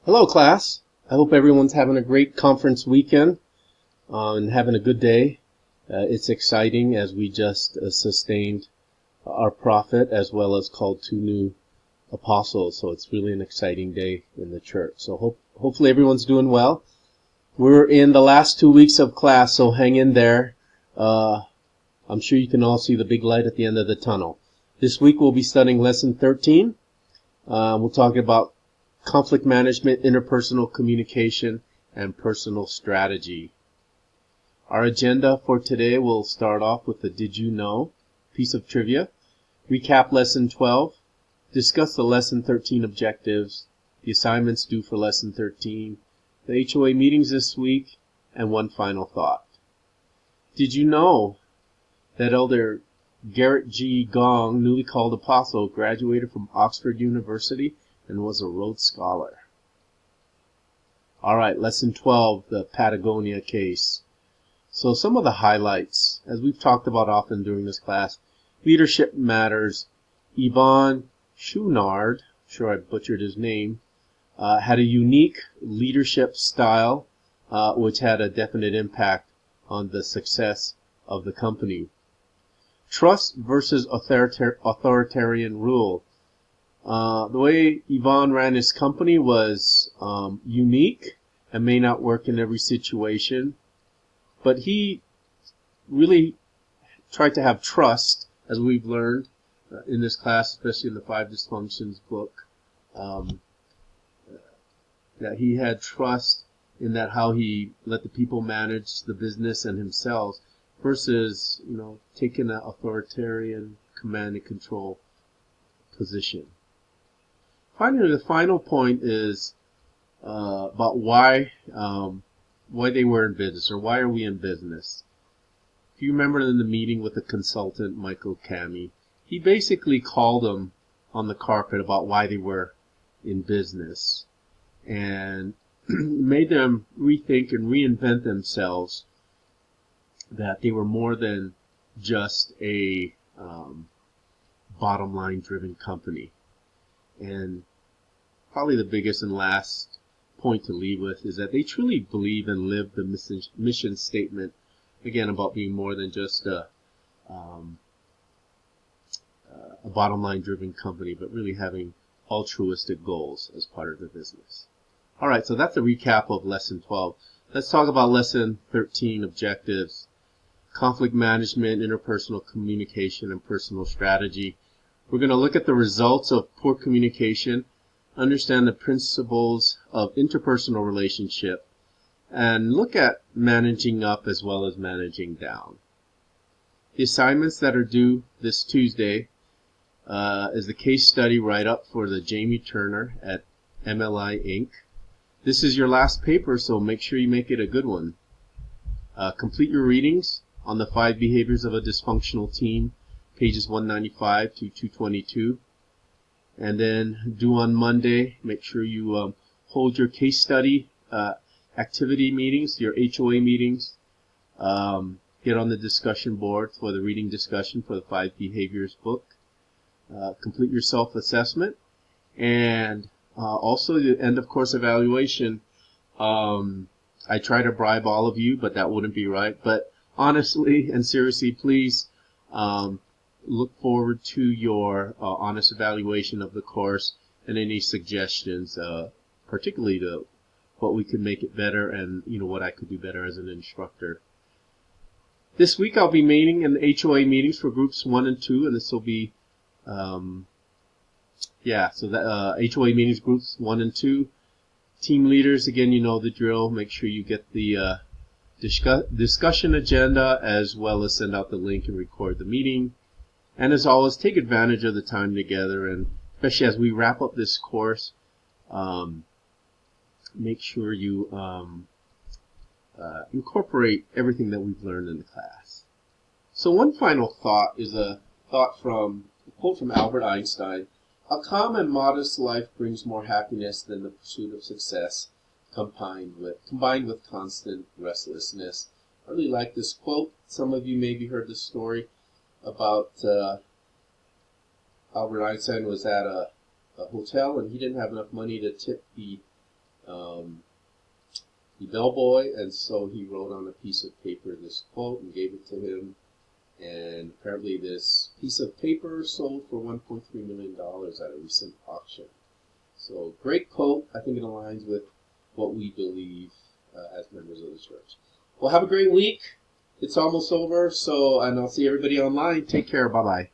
Hello, class. I hope everyone's having a great conference weekend and having a good day. It's exciting as we just sustained our prophet as well as called 2 new apostles. So it's really an exciting day in the church. So hopefully everyone's doing well. We're in the last 2 weeks of class, so hang in there. I'm sure you can all see the big light at the end of the tunnel. This week we'll be studying lesson 13. We'll talk about conflict management, interpersonal communication, and personal strategy. Our agenda for today will start off with the Did You Know piece of trivia, recap lesson 12, discuss the lesson 13 objectives, the assignments due for lesson 13, the HOA meetings this week, and one final thought. Did you know that Elder Garrett G. Gong, newly called apostle, graduated from Oxford University and was a Rhodes Scholar? All right, lesson 12, the Patagonia case. So some of the highlights, as we've talked about often during this class, leadership matters. Yvon Chouinard, sure I butchered his name, had a unique leadership style which had a definite impact on the success of the company. Trust versus authoritarian rule. The way Yvon ran his company was unique and may not work in every situation, but he really tried to have trust, as we've learned in this class, especially in the Five Dysfunctions book, that he had trust in that how he let the people manage the business and himself versus, taking an authoritarian command and control position. Finally, the final point is about why they were in business, or why are we in business. If you remember in the meeting with the consultant, Michael Kami, he basically called them on the carpet about why they were in business and made them rethink and reinvent themselves, that they were more than just a bottom line driven company. And probably the biggest and last point to leave with is that they truly believe and live the mission statement, again, about being more than just a bottom line driven company, but really having altruistic goals as part of the business. All right, so that's a recap of lesson 12. Let's talk about lesson 13, objectives, conflict management, interpersonal communication, and personal strategy. We're going to look at the results of poor communication, understand the principles of interpersonal relationship, and look at managing up as well as managing down. The assignments that are due this Tuesday is the case study write-up for the Jamie Turner at MLI Inc. This is your last paper, so make sure you make it a good one. Complete your readings on the 5 behaviors of a dysfunctional team, pages 195 to 222. And then due on Monday, make sure you hold your case study activity meetings, your HOA meetings. Get on the discussion board for the reading discussion for the 5 behaviors book. Complete your self-assessment. And also the end of course evaluation. I try to bribe all of you, but that wouldn't be right. But honestly and seriously, please look forward to your honest evaluation of the course and any suggestions, particularly to what we could make it better and what I could do better as an instructor. This week I'll be meeting in the HOA meetings for groups 1 and 2, and this will be HOA meetings groups 1 and 2. Team leaders, again, you know the drill. Make sure you get the discussion agenda as well as send out the link and record the meeting. And as always, take advantage of the time together, and especially as we wrap up this course, make sure you incorporate everything that we've learned in the class. So one final thought is a quote from Albert Einstein. A calm and modest life brings more happiness than the pursuit of success combined with constant restlessness. I really like this quote. Some of you maybe heard the story about Albert Einstein was at a hotel and he didn't have enough money to tip the the bellboy, and so he wrote on a piece of paper this quote and gave it to him. And apparently this piece of paper sold for $1.3 million at a recent auction. So great quote. I think it aligns with what we believe as members of the church. Well, have a great week. It's almost over, and I'll see everybody online. Take care. Bye-bye.